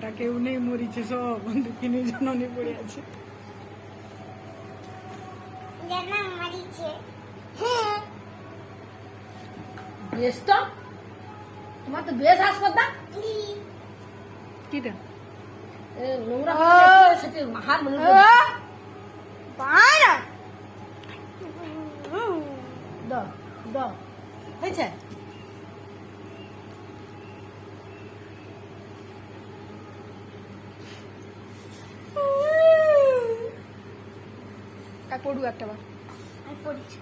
বেটা কেউ নেই, মরিছে সব, দুঃখিনী জননী পড়ে আছে। বেশ তো, তোমার তো বেশ হাসপাতাল কিটা নোংরা সেটা হার মনে দাও দাও হয়েছে। পড়ু একটা বার। আমি পড়ছি।